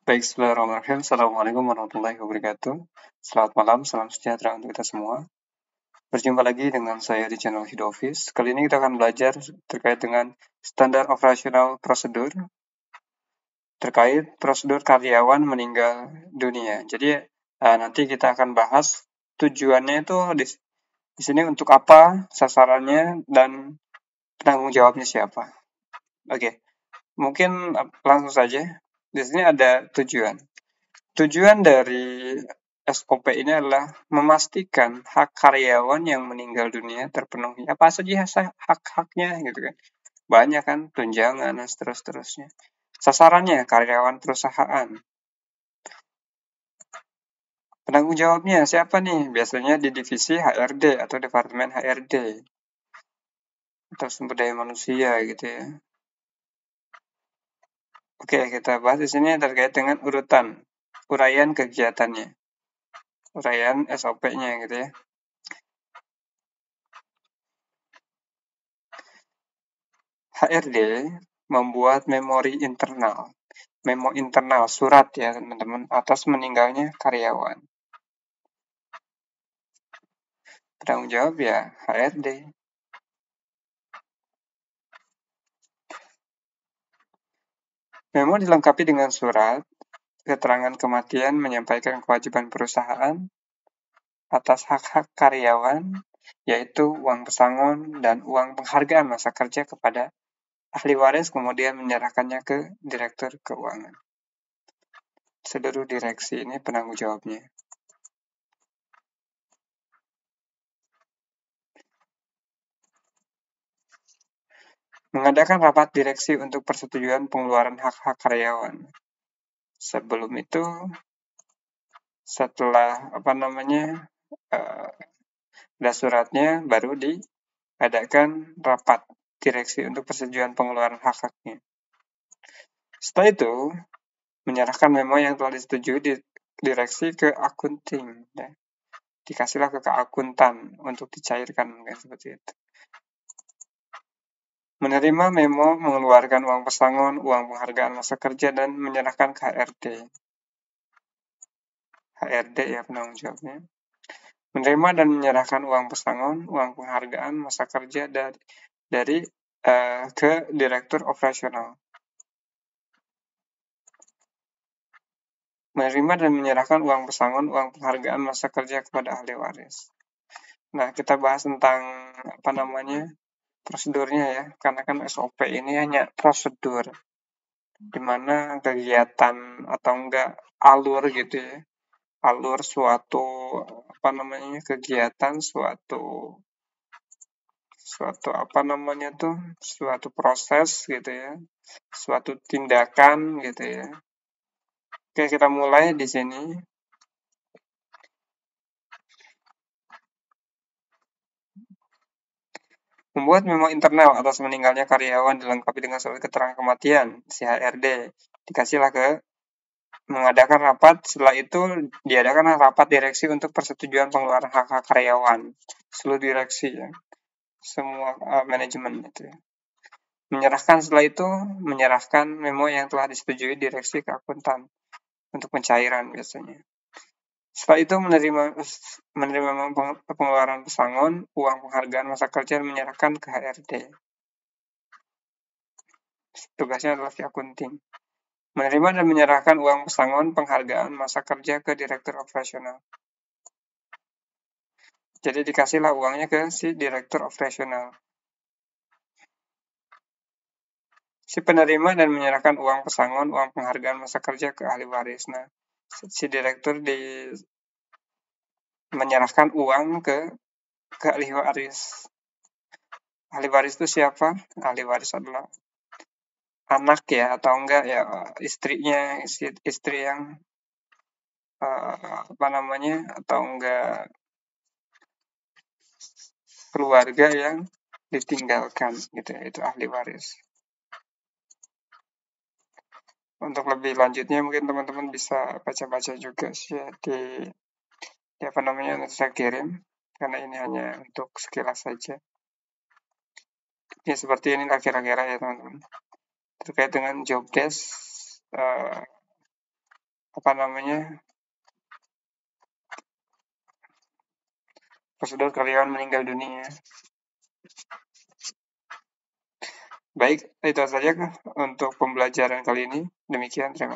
Baik, bismillahirrahmanirrahim. Assalamualaikum warahmatullahi wabarakatuh. Selamat malam, salam sejahtera untuk kita semua. Berjumpa lagi dengan saya di channel Hidofis. Kali ini kita akan belajar terkait dengan standar operasional prosedur terkait prosedur karyawan meninggal dunia. Jadi nanti kita akan bahas tujuannya itu di sini untuk apa, sasarannya, dan penanggung jawabnya siapa. Oke, mungkin langsung saja. Di sini ada tujuan. Tujuan dari SOP ini adalah memastikan hak karyawan yang meninggal dunia terpenuhi. Apa saja hak-haknya gitu kan. Banyak kan, tunjangan dan seterusnya. Sasarannya karyawan perusahaan. Penanggung jawabnya siapa nih? Biasanya di divisi HRD atau Departemen HRD atau sumber daya manusia gitu ya. Oke, kita bahas di sini terkait dengan uraian kegiatannya. Uraian SOP-nya gitu ya. HRD membuat memo internal surat ya teman-teman atas meninggalnya karyawan. Penanggung jawab ya HRD. Memo dilengkapi dengan surat keterangan kematian menyampaikan kewajiban perusahaan atas hak-hak karyawan, yaitu uang pesangon dan uang penghargaan masa kerja kepada ahli waris, kemudian menyerahkannya ke direktur keuangan. Seluruh direksi ini penanggung jawabnya. Mengadakan rapat direksi untuk persetujuan pengeluaran hak-hak karyawan. Sebelum itu, setelah ada suratnya, baru diadakan rapat direksi untuk persetujuan pengeluaran hak-haknya. Setelah itu, menyerahkan memo yang telah disetujui di direksi ke akunting. Ya. Dikasihlah ke akuntan untuk dicairkan, kayak seperti itu. Menerima memo, mengeluarkan uang pesangon, uang penghargaan masa kerja, dan menyerahkan ke HRD. HRD ya penanggung jawabnya. Menerima dan menyerahkan uang pesangon, uang penghargaan masa kerja dari ke direktur operasional. Menerima dan menyerahkan uang pesangon, uang penghargaan masa kerja kepada ahli waris. Nah, kita bahas tentang prosedurnya ya, karena kan SOP ini hanya prosedur, di mana kegiatan atau enggak alur gitu ya, alur suatu kegiatan, suatu proses gitu ya, suatu tindakan gitu ya. Oke, kita mulai di sini. Membuat memo internal atas meninggalnya karyawan dilengkapi dengan surat keterangan kematian, si HRD. Dikasihlah ke mengadakan rapat, setelah itu diadakan rapat direksi untuk persetujuan pengeluaran hak-hak karyawan. Seluruh direksi ya. Semua manajemen itu ya. Menyerahkan memo yang telah disetujui direksi ke akuntan untuk pencairan biasanya. Setelah itu menerima pengeluaran pesangon, uang penghargaan masa kerja, dan menyerahkan ke HRD. Tugasnya adalah si akunting. Menerima dan menyerahkan uang pesangon penghargaan masa kerja ke direktur operasional. Jadi dikasihlah uangnya ke si direktur operasional. Si penerima dan menyerahkan uang pesangon, uang penghargaan masa kerja ke ahli waris. Nah, si direktur menyerahkan uang ke ahli waris. Ahli waris itu siapa? Ahli waris adalah anak ya, atau enggak ya istrinya, istri yang atau enggak keluarga yang ditinggalkan gitu ya, itu ahli waris. Untuk lebih lanjutnya mungkin teman-teman bisa baca-baca juga sih ya, nanti saya kirim, karena ini hanya untuk sekilas saja. Ya seperti inilah kira-kira ya teman-teman. Terkait dengan job desk prosedur kalian meninggal dunia. Baik, itu saja untuk pembelajaran kali ini. Demikian, terima kasih.